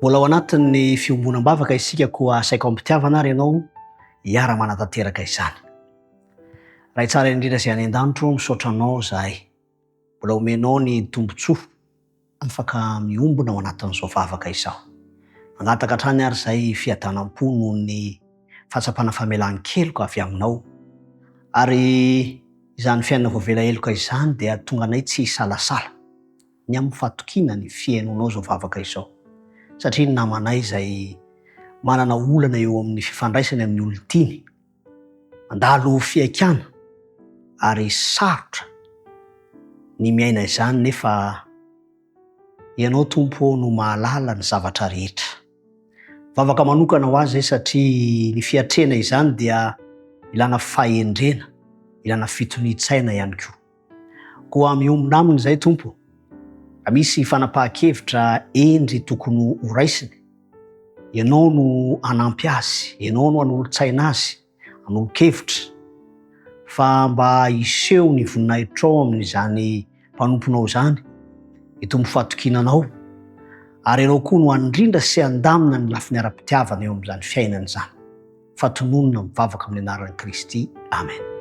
Mbola ao anatin'ny fiombonam-bavaka isika koa asaiko ampitiavana ary ianao hiara-manatanteraka izany. Raha tsara indrindra izay any an-danitro misaotra anao zahay. Mbola omenao ny tombontsoa afaka miombona ao anatin'izao vavaka izao. Mangataka hatrany ary izay fiadanam-po noho ny fahatsapana famelan-keloka avy aminao. Ary izany fiainana voavela heloka izany dia tonga anay tsy hisalasala ny amin'ny fatokiana ny fiainonao izao vavaka izao. Satria ny namanay izay manana olana eo amin'ny fifandraisany amin'ny olon-tiny, mandalo fiaikana ary sarotra ny miaina izany nefa ianao Tompo no mahalala ny zavatra rehetra. Vavaka manokana ho azy satria ny fiatrena izany dia ilana fahendrena, ilana fitonitsaina ihany koa. Koa miombona aminy izay Tompo, misy fanapahan-kevitra endry tokony ho raisiny, ianao no hanampy azy, ianao no hanolo-tsaina azy, hanolo-kevitra fa mba hiseho ny voninahitrao amin'izany mpanomponao izany, itony fatokinanao, ary ianao koa no handrindra sy handamina ny lafiny ara-pitiavana eo amin'izany fiainana izany. Fatononona mivavaka amin'ny anaran'i Kristy. Amen.